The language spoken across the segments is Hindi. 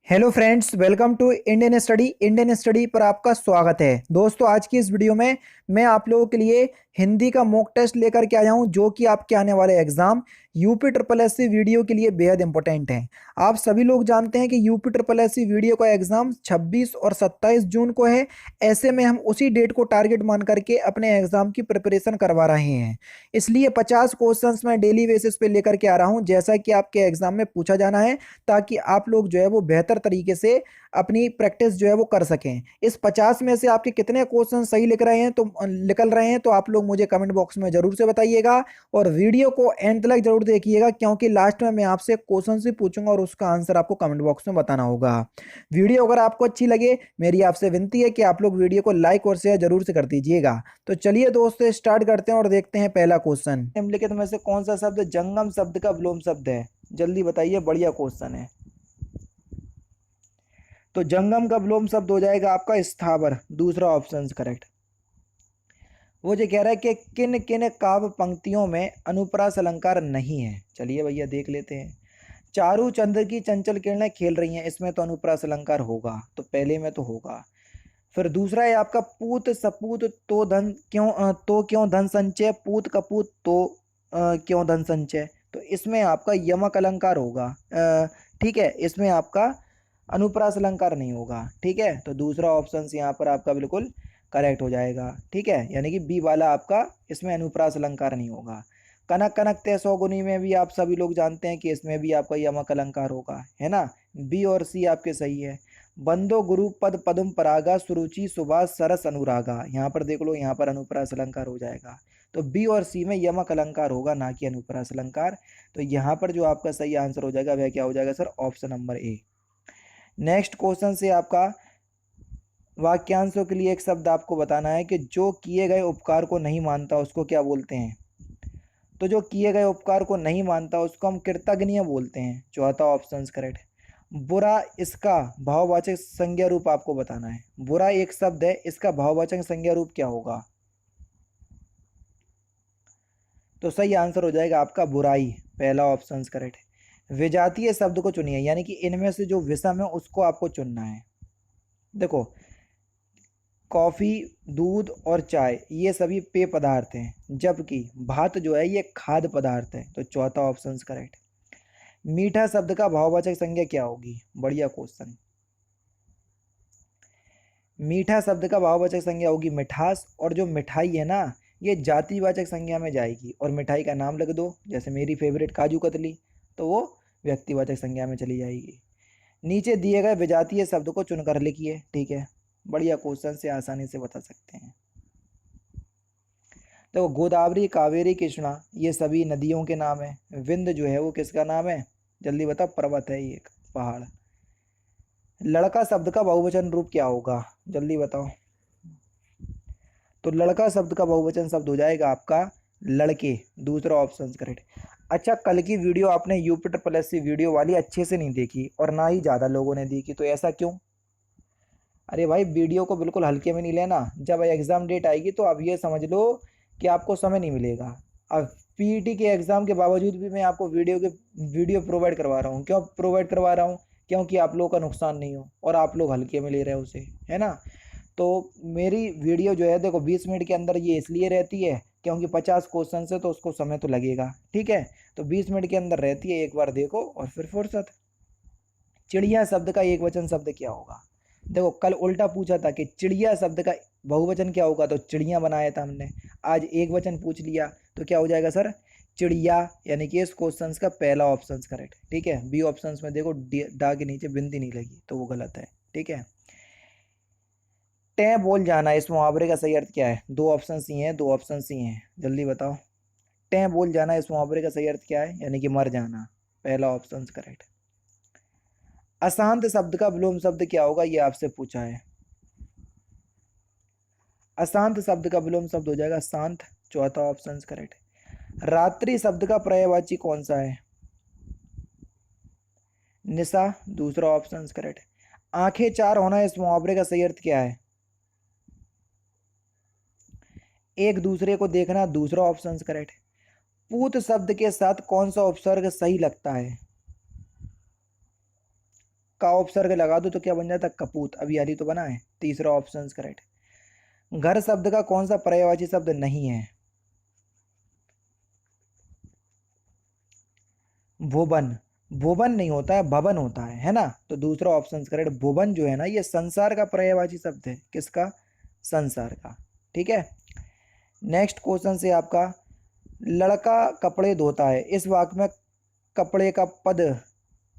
Hello friends, welcome to Indian study पर आपका स्वागत है। दोस्तों, आज की इस वीडियो में मैं आप लोगों के लिए हिंदी का मॉक टेस्ट लेकर के आया हूं, जो कि आपके आने वाले exam UP triple SC video के लिए बेहद इंपॉर्टेंट है। आप सभी लोग जानते हैं कि यूपी ट्रिपल एससी वीडियो का एग्जाम 26 और 27 जून को है। ऐसे में हम उसी डेट को टारगेट मान करके अपने एग्जाम की प्रिपरेशन करवा रहे हैं। इसलिए 50 क्वेश्चंस मैं डेली बेसिस पे लेकर के आ रहा हूं, जैसा कि आपके एग्जाम में पूछा जाना है, ताकि आप लोग जो है वो बेहतर तरीके से अपनी प्रैक्टिस जो है वो कर सकें। इस 50 में से आपके कितने क्वेश्चन सही निकल रहे हैं तो आप लोग मुझे कमेंट बॉक्स में जरूर से बताइएगा। और वीडियो को एंड तक जरूर देखिएगा, क्योंकि लास्ट में मैं आपसे क्वेश्चन भी पूछूंगा और उसका आंसर आपको कमेंट बॉक्स में बताना होगा। वीडियो अगर आपको अच्छी लगे, मेरी आपसे विनती है कि आप लोग वीडियो को लाइक और शेयर जरूर से कर दीजिएगा। तो चलिए दोस्तों, स्टार्ट करते हैं और देखते हैं पहला क्वेश्चन। निम्नलिखित में से कौन सा शब्द जंगम शब्द का विलोम शब्द है? जल्दी बताइए, बढ़िया क्वेश्चन है। तो जंगम का विलोम शब्द हो जाएगा आपका स्थावर, दूसरा ऑप्शन करेक्ट। वो जो कह रहा है कि किन किन काव्य पंक्तियों में अनुप्रास अलंकार नहीं है, चलिए भैया देख लेते हैं। चारू चंद्र की चंचल किरणें खेल रही हैं, इसमें तो अनुप्रास अलंकार होगा, तो पहले में तो होगा। फिर दूसरा है आपका पूत सपूत तो धन क्यों तो क्यों धन संचय, पूत कपूत तो क्यों धन संचय, तो इसमें आपका यमक अलंकार होगा। ठीक है, इसमें आपका अनुप्रास अलंकार नहीं होगा। ठीक है, तो दूसरा ऑप्शन यहाँ पर आपका बिल्कुल करेक्ट हो जाएगा। ठीक है, यानी कि बी वाला आपका इसमें अनुप्रास अलंकार नहीं होगा। कनक कनक ते सौगुनी में भी आप सभी लोग जानते हैं कि इसमें भी आपका यमक अलंकार होगा, है ना। बी और सी आपके सही है। बंदो गुरु पद पदम परागा सुरुचि सुभाष सरस अनुरागा, यहाँ पर देख लो, यहाँ पर अनुप्रास अलंकार हो जाएगा। तो बी और सी में यमक अलंकार होगा, ना कि अनुप्रास अलंकार। तो यहाँ पर जो आपका सही आंसर हो जाएगा वह क्या हो जाएगा sir? Option number A. Next question से आपका वाक्यांशों के लिए एक शब्द आपको बताना है कि जो किए गए उपकार को नहीं मानता उसको क्या बोलते हैं? तो जो किए गए उपकार को नहीं मानता उसको हम कृतज्ञ बोलते हैं, चौथा ऑप्शन करेक्ट। बुरा, इसका भाववाचक संज्ञा रूप आपको बताना है। बुरा एक शब्द है, इसका भाववाचक संज्ञा रूप क्या होगा? तो सही आंसर हो जाएगा आपका बुराई, पहला ऑप्शन करेक्ट। विजातीय शब्द को चुनिए, यानी कि इनमें से जो विषम है उसको आपको चुनना है। देखो, कॉफ़ी, दूध और चाय ये सभी पेय पदार्थ हैं, जबकि भात जो है ये खाद्य पदार्थ है, तो चौथा ऑप्शन करेक्ट। मीठा शब्द का भाववाचक संज्ञा क्या होगी? बढ़िया क्वेश्चन। मीठा शब्द का भाववाचक संज्ञा होगी मिठास, और जो मिठाई है ना, ये जातिवाचक संज्ञा में जाएगी, और मिठाई का नाम लिख दो, जैसे मेरी फेवरेट काजू कतली, तो वो व्यक्तिवाचक संज्ञा में चली जाएगी। नीचे दिए गए विजातीय शब्द को चुनकर लिखिए। ठीक है, बढ़िया क्वेश्चन से आसानी से बता सकते हैं। तो गोदावरी, कावेरी, कृष्णा ये सभी नदियों के नाम है। विंध्य जो है वो किसका नाम है? जल्दी बताओ, पर्वत है ये, एक पहाड़। लड़का शब्द का बहुवचन रूप क्या होगा? जल्दी बताओ। तो लड़का शब्द का बहुवचन शब्द हो जाएगा आपका लड़के, दूसरा ऑप्शन करेक्ट। अच्छा, कल की वीडियो आपने यूपी ट्रिपल एससी वीडियो वाली अच्छे से नहीं देखी, और ना ही ज़्यादा लोगों ने देखी, तो ऐसा क्यों? अरे भाई, वीडियो को बिल्कुल हल्के में नहीं लेना। जब एग्ज़ाम डेट आएगी तो आप ये समझ लो कि आपको समय नहीं मिलेगा। अब पीईटी के एग्ज़ाम के बावजूद भी मैं आपको वीडियो प्रोवाइड करवा रहा हूँ। क्यों प्रोवाइड करवा रहा हूँ? क्योंकि आप लोगों का नुकसान नहीं हो, और आप लोग हल्के में ले रहे हो उसे, है ना। तो मेरी वीडियो जो है देखो 20 मिनट के अंदर ये इसलिए रहती है क्योंकि 50 क्वेश्चन है, तो उसको समय तो लगेगा। ठीक है, तो 20 मिनट के अंदर रहती है, एक बार देखो और फिर फुर्सत। चिड़िया शब्द का एक वचन शब्द क्या होगा? देखो, कल उल्टा पूछा था कि चिड़िया शब्द का बहुवचन क्या होगा, तो चिड़िया बनाया था हमने। आज एक वचन पूछ लिया, तो क्या हो जाएगा सर? चिड़िया, यानी कि इस क्वेश्चन का पहला ऑप्शन करेक्ट। ठीक है, बी ऑप्शन में देखो डा के नीचे बिंदी नहीं लगी, तो वो गलत है। ठीक है, टें बोल जाना, इस मुहावरे का सही अर्थ क्या है? दो ऑप्शन सी हैं, दो ऑप्शन सी हैं, जल्दी बताओ। टें बोल जाना, इस मुहावरे का सही अर्थ क्या है? यानी कि मर जाना, पहला ऑप्शन करेक्ट। अशांत शब्द का विलोम शब्द क्या होगा, ये आपसे पूछा है। अशांत शब्द का विलोम शब्द हो जाएगा शांत, चौथा ऑप्शन करेक्ट। रात्रि शब्द का पर्यायवाची कौन सा है? निशा, दूसरा ऑप्शन करेक्ट। आंखें चार होना, इस मुहावरे का सही अर्थ क्या है? एक दूसरे को देखना, दूसरा ऑप्शन करेक्ट। पूत शब्द के साथ कौन सा उपसर्ग सही लगता है? का उपसर्ग लगा दो तो क्या बन जाता, कपूत। अभी हाल ही तो बना है। तीसरा ऑप्शन करेक्ट। घर शब्द का कौन सा पर्यायवाची शब्द नहीं है? भुवन। भुवन नहीं होता है, भवन होता है ना। तो दूसरा ऑप्शन करेक्ट। भुवन जो है ना, ये संसार का पर्यायवाची शब्द है। किसका? संसार का। ठीक है। नेक्स्ट क्वेश्चन से आपका, लड़का कपड़े धोता है, इस वाक्य में कपड़े का पद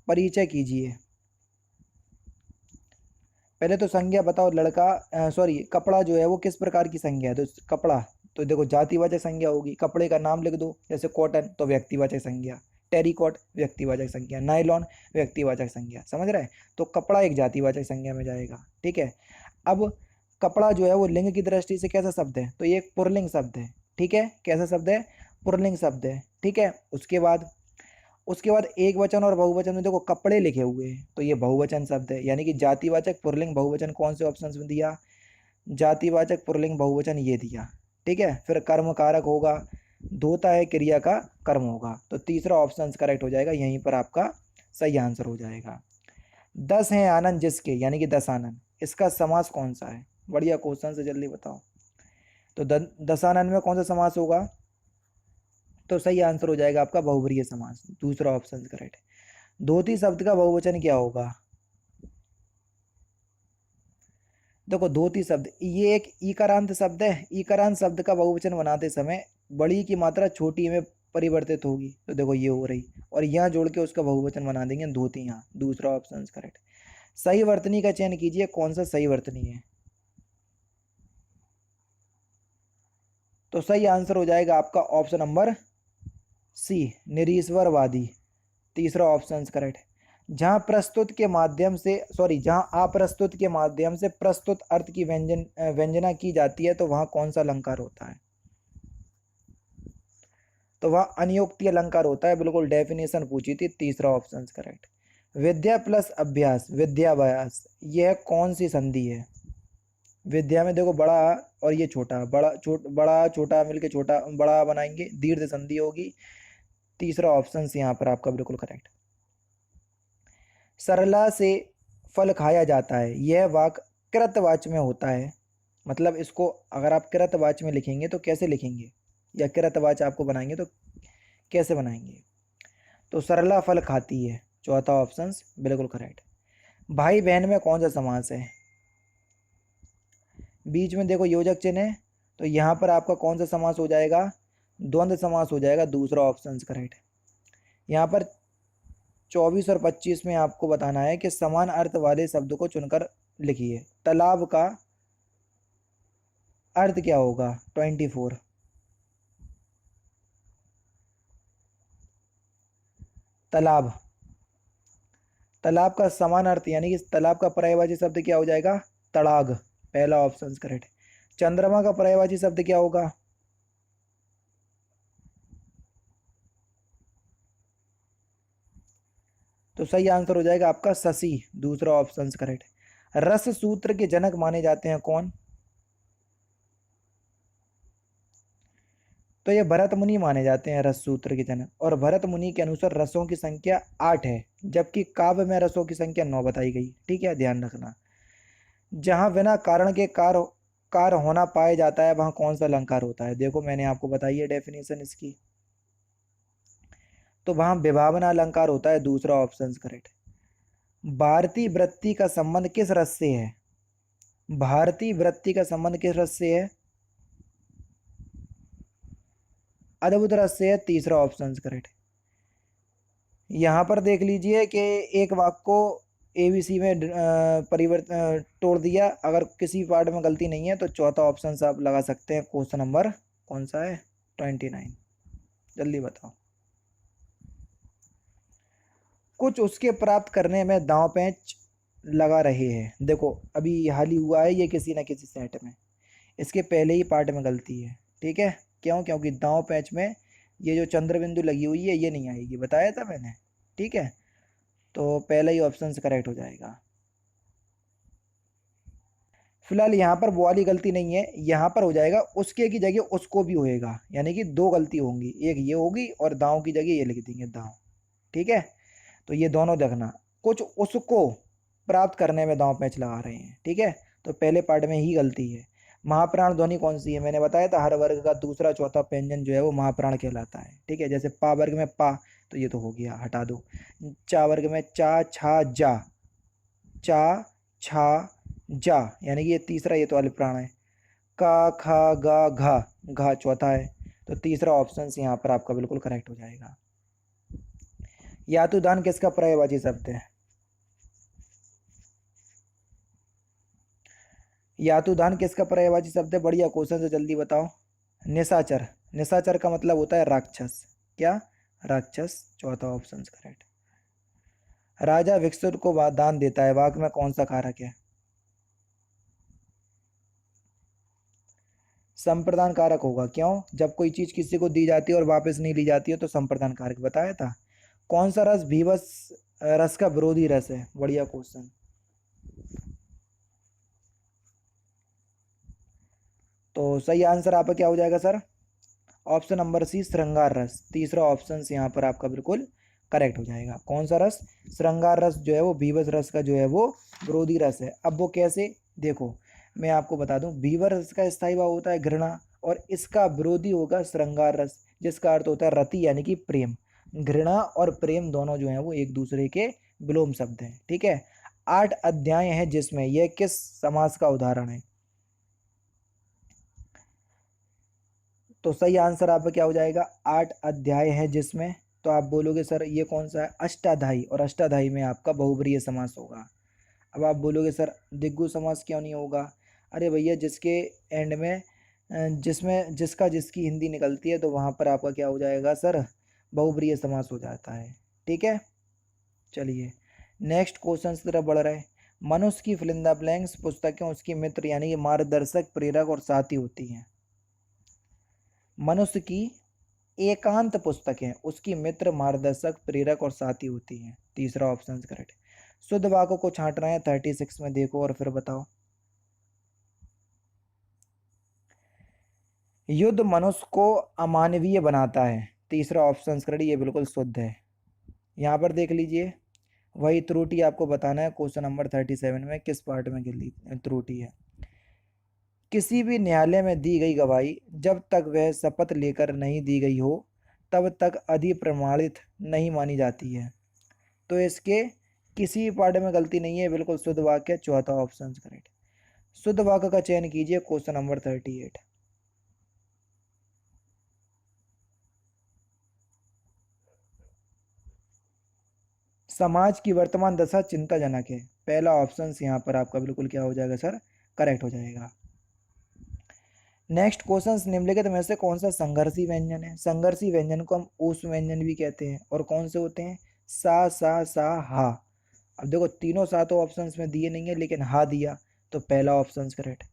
परिचय कीजिए। पहले तो संज्ञा बताओ। लड़का सॉरी कपड़ा जो है वो किस प्रकार की संज्ञा है? तो कपड़ा तो देखो जातिवाचक संज्ञा होगी। कपड़े का नाम लिख दो, जैसे कॉटन तो व्यक्तिवाचक संज्ञा, टेरिकॉट व्यक्तिवाचक संज्ञा, नायलॉन व्यक्तिवाचक संज्ञा। समझ रहे हैं? तो कपड़ा एक जातिवाचक संज्ञा में जाएगा। ठीक है। अब कपड़ा जो है वो लिंग की दृष्टि से कैसा शब्द है? तो ये एक पुल्लिंग शब्द है। ठीक है। कैसा शब्द है? पुल्लिंग शब्द है। ठीक है। उसके बाद एक वचन और बहुवचन में देखो कपड़े लिखे हुए हैं, तो ये बहुवचन शब्द है। यानी कि जातिवाचक पुल्लिंग बहुवचन कौन से ऑप्शन में दिया? जातिवाचक पुल्लिंग बहुवचन ये दिया। ठीक है। फिर कर्म कारक होगा, धोता है क्रिया का कर्म होगा। तो तीसरा ऑप्शन करेक्ट हो जाएगा, यहीं पर आपका सही आंसर हो जाएगा। 10 हैं आनंद जिसके, यानी कि 10 आनंद, इसका समास कौन सा है? बढ़िया क्वेश्चन से जल्दी बताओ। तो 10 आनंद में कौन सा समास होगा? तो सही आंसर हो जाएगा आपका बहुब्रीहि समास। दूसरा ऑप्शन करेक्ट। धोती शब्द का बहुवचन क्या होगा? देखो धोती शब्द ये एक ईकारांत शब्द है। ईकारांत शब्द का बहुवचन बनाते समय बड़ी की मात्रा छोटी में परिवर्तित होगी। तो देखो ये हो रही, और यहाँ जोड़ के उसका बहुवचन बना देंगे धोतियाँ। दूसरा ऑप्शन करेक्ट। सही वर्तनी का चयन कीजिए, कौन सा सही वर्तनी है? तो सही आंसर हो जाएगा आपका ऑप्शन नंबर सी, निरीश्वरवादी। तीसरा ऑप्शन करेक्ट। जहां प्रस्तुत के माध्यम से जहां अप्रस्तुत के माध्यम से प्रस्तुत अर्थ की व्यंजना की जाती है, तो वहां कौन सा अलंकार होता है? तो वह अनियोक्ति अलंकार होता है। बिल्कुल डेफिनेशन पूछी थी। तीसरा ऑप्शन करेक्ट। विद्या प्लस अभ्यास, विद्याभ्यास, यह कौन सी संधि है? विद्या में देखो बड़ा और ये छोटा, बड़ा छोटा मिलके छोटा बड़ा बनाएंगे, दीर्घ संधि होगी। तीसरा ऑप्शन यहाँ पर आपका बिल्कुल करेक्ट। सरला से फल खाया जाता है, यह वाक्य कृतवाच्य में होता है। मतलब इसको अगर आप कृतवाच्य में लिखेंगे तो कैसे लिखेंगे, या कृतवाच्य आपको बनाएंगे तो कैसे बनाएंगे? तो सरला फल खाती है। चौथा ऑप्शन बिल्कुल करेक्ट। भाई बहन में कौन सा समास है? बीच में देखो योजक चिन्ह है, तो यहाँ पर आपका कौन सा समास हो जाएगा? द्वंद्व समास हो जाएगा। दूसरा ऑप्शन करेक्ट। यहाँ पर 24 और 25 में आपको बताना है कि समान अर्थ वाले शब्द को चुनकर लिखिए। तालाब का अर्थ क्या होगा? 24। तालाब, तालाब का समान अर्थ यानी कि तालाब का पर्यायवाची शब्द क्या हो जाएगा? तड़ाग। पहला ऑप्शन करेक्ट। चंद्रमा का पर्यायवाची शब्द क्या होगा? तो सही आंसर हो जाएगा आपका शशि। दूसरा ऑप्शन करेक्ट। रस सूत्र के जनक माने जाते हैं कौन? तो ये भरत मुनि माने जाते हैं रस सूत्र के जनक। और भरत मुनि के अनुसार रसों की संख्या 8 है, जबकि काव्य में रसों की संख्या 9 बताई गई। ठीक है, ध्यान रखना। जहां बिना कारण के कार होना पाया जाता है, वहां कौन सा अलंकार होता है? देखो मैंने आपको बताई है डेफिनेशन इसकी। तो वहां विभावना अलंकार होता है। दूसरा ऑप्शन करेक्ट। भारतीय वृत्ति का संबंध किस रस से है? भारतीय वृत्ति का संबंध किस रस से है? अद्भुत रस से है। तीसरा ऑप्शन करेक्ट। यहाँ पर देख लीजिए कि एक वाक्य को ABC में परिवर्तन तोड़ दिया। अगर किसी पार्ट में गलती नहीं है तो चौथा ऑप्शन आप लगा सकते हैं। क्वेश्चन नंबर कौन सा है? 29। जल्दी बताओ। कुछ उसके प्राप्त करने में दांव पैंच लगा रहे हैं। देखो अभी हाल ही हुआ है ये किसी ना किसी सेट में, इसके पहले ही पार्ट में गलती है। ठीक है, क्यों? क्योंकि दांव पैंच में ये जो चंद्र बिंदु लगी हुई है ये नहीं आएगी, बताया था मैंने। ठीक है, तो पहला ही ऑप्शन करेक्ट हो जाएगा। फिलहाल यहाँ पर वो वाली गलती नहीं है, यहाँ पर हो जाएगा उसके की जगह उसको भी होएगा, यानी कि दो गलती होंगी, एक ये होगी और दांव की जगह ये लिख देंगे दांव। ठीक है, तो ये दोनों देखना। कुछ उसको प्राप्त करने में दांव पैंच लगा रहे हैं। ठीक है, तो पहले पार्ट में ही गलती है। महाप्राण ध्वनि कौन सी है? मैंने बताया था हर वर्ग का दूसरा चौथा व्यंजन जो है वो महाप्राण कहलाता है। ठीक है, जैसे पा वर्ग में पा, तो ये तो हो गया, हटा दो। चा वर्ग में चा छा जा, चा छा जा, यानी कि ये तीसरा, ये तो अल्पप्राण है। का खा गा घा, घा चौथा है, तो तीसरा ऑप्शन यहाँ पर आपका बिल्कुल करेक्ट हो जाएगा। यातुदान किसका पर्यायवाची शब्द है? यातुदान किसका पर्यायवाची शब्द है? बढ़िया क्वेश्चन से जल्दी बताओ। निशाचर, निशाचर का मतलब होता है राक्षस। क्या? राक्षस, चौथा ऑप्शन करेक्ट। राजा भिक्षुक को दान देता है, वाक्य में कौन सा कारक है? संप्रदान कारक होगा। क्यों? जब कोई चीज किसी को दी जाती है और वापस नहीं ली जाती है तो संप्रदान कारक बताया था। कौन सा रस भीभत्स रस का विरोधी रस है? बढ़िया क्वेश्चन। तो सही आंसर आपका क्या हो जाएगा सर? ऑप्शन नंबर सी, श्रृंगार रस। तीसरा ऑप्शन यहाँ पर आपका बिल्कुल करेक्ट हो जाएगा। कौन सा रस? श्रृंगार रस जो है वो भीभत्स रस का जो है वो विरोधी रस है। अब वो कैसे? देखो मैं आपको बता दूं, भीभत्स रस का स्थायी भाव होता है घृणा, और इसका विरोधी होगा श्रृंगार रस, जिसका अर्थ होता है रति यानी कि प्रेम। घृणा और प्रेम दोनों जो है वो एक दूसरे के विलोम शब्द हैं। ठीक है, 8 अध्याय हैं जिसमें, यह किस समास का उदाहरण है? तो सही आंसर आपका क्या हो जाएगा? 8 अध्याय है जिसमें, तो आप बोलोगे सर ये कौन सा है? अष्टाध्यायी, और अष्टाध्यायी में आपका बहुब्रीहि समास होगा। अब आप बोलोगे सर दिग्गु समास क्यों नहीं होगा? अरे भैया जिसके एंड में जिसमें जिसका जिसकी हिंदी निकलती है तो वहाँ पर आपका क्या हो जाएगा सर? बहुब्रीहि समास हो जाता है। ठीक है, चलिए नेक्स्ट क्वेश्चन की तरफ बढ़ रहे हैं। मनुष्य की फिल इन द ब्लैंक्स पुस्तकें उसकी मित्र यानी कि मार्गदर्शक, प्रेरक और साथी होती हैं। मनुष्य की एकांत पुस्तकें उसकी मित्र, मार्गदर्शक, प्रेरक और साथी होती हैं। तीसरा ऑप्शन करेक्ट। शुद्ध वाक्यों को छांट रहे हैं 36 में, देखो और फिर बताओ। युद्ध मनुष्य को अमानवीय बनाता है। तीसरा ऑप्शन करेक्ट, ये बिल्कुल शुद्ध है। यहाँ पर देख लीजिए, वही त्रुटि आपको बताना है क्वेश्चन नंबर 37 में किस पार्ट में त्रुटि है। किसी भी न्यायालय में दी गई गवाही जब तक वह शपथ लेकर नहीं दी गई हो तब तक अधिप्रमाणित नहीं मानी जाती है। तो इसके किसी भी पार्ट में गलती नहीं है, बिल्कुल शुद्ध वाक्य, चौथा ऑप्शन करेक्ट। शुद्ध वाक्य का चयन कीजिए क्वेश्चन नंबर 38। समाज की वर्तमान दशा चिंताजनक है। पहला ऑप्शन यहाँ पर आपका बिल्कुल क्या हो जाएगा सर? करेक्ट हो जाएगा। नेक्स्ट क्वेश्चन, निम्नलिखित में से कौन सा संघर्षी व्यंजन है? संघर्षी व्यंजन को हम ऊष् व्यंजन भी कहते हैं। और कौन से होते हैं? सा हा। अब देखो तीनों सा तो ऑप्शंस में दिए नहीं है, लेकिन हा दिया, तो पहला ऑप्शन करेक्ट।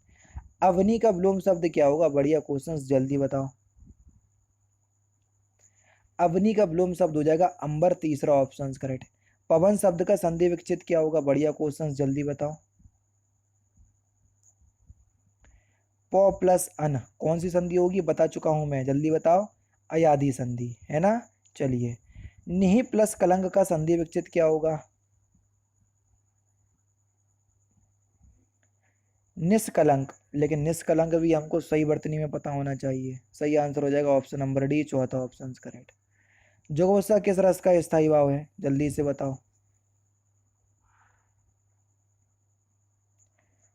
अवनी का विलोम शब्द क्या होगा? बढ़िया क्वेश्चन, जल्दी बताओ। अवनी का विलोम शब्द हो जाएगा अंबर, तीसरा ऑप्शन करेक्ट। पवन शब्द का संधि विच्छेद क्या होगा? बढ़िया क्वेश्चन, जल्दी बताओ। प प्लस अन, कौन सी संधि होगी? बता चुका हूं मैं, जल्दी बताओ। अयादि संधि है ना। चलिए, निहि प्लस कलंक का संधि विच्छेद क्या होगा? निष्कलंक, लेकिन निष्कलंक भी हमको सही वर्तनी में पता होना चाहिए। सही आंसर हो जाएगा ऑप्शन नंबर डी, चौथा ऑप्शन करेक्ट। जोगोत्सा किस रस का स्थायी भाव है? जल्दी से बताओ।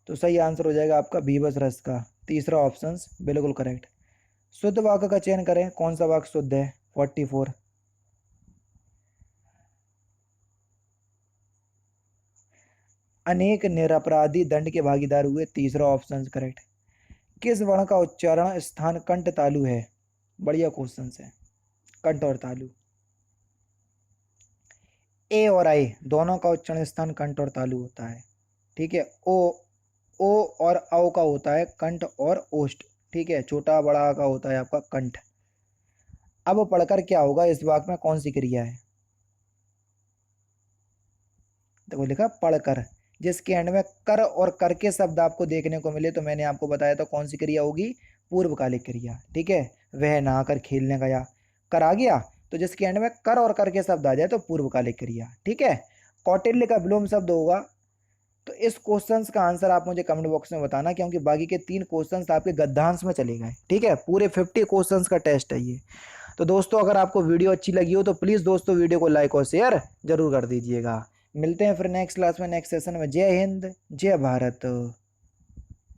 तो सही आंसर हो जाएगा आपका भीभत्स रस का, तीसरा ऑप्शन बिल्कुल करेक्ट। शुद्ध वाक्य का चयन करें, कौन सा वाक्य शुद्ध है? 44। अनेक निरपराधी दंड के भागीदार हुए, तीसरा ऑप्शन करेक्ट। किस वर्ण का उच्चारण स्थान कंठ तालु है? बढ़िया क्वेश्चन है, कंठ और तालु। ए और आई दोनों का उच्चारण स्थान कंठ और तालु होता है। ठीक है, ओ और औ का होता है कंठ और ओष्ठ। ठीक है, छोटा बड़ा का होता है आपका कंठ। अब पढ़कर क्या होगा? इस वाक्य में कौन सी क्रिया है? देखो लिखा पढ़कर, जिसके एंड में कर और कर के शब्द आपको देखने को मिले तो मैंने आपको बताया था कौन सी क्रिया होगी? पूर्वकालिक क्रिया। ठीक है, वह नहाकर खेलने गया, कर आ गया, तो जिसके एंड में कर और कर के शब्द आ जाए तो पूर्वकालिक क्रिया। ठीक है, कौटिल्य का विलोम शब्द होगा तो इस क्वेश्चंस का आंसर आप मुझे कमेंट बॉक्स में बताना, क्योंकि बाकी के 3 क्वेश्चंस आपके गद्यांश में चले गए। ठीक है, पूरे 50 क्वेश्चंस का टेस्ट है ये। तो दोस्तों अगर आपको वीडियो अच्छी लगी हो तो प्लीज़ दोस्तों वीडियो को लाइक और शेयर जरूर कर दीजिएगा। मिलते हैं फिर नेक्स्ट क्लास में, नेक्स्ट सेशन में। जय हिंद, जय भारत।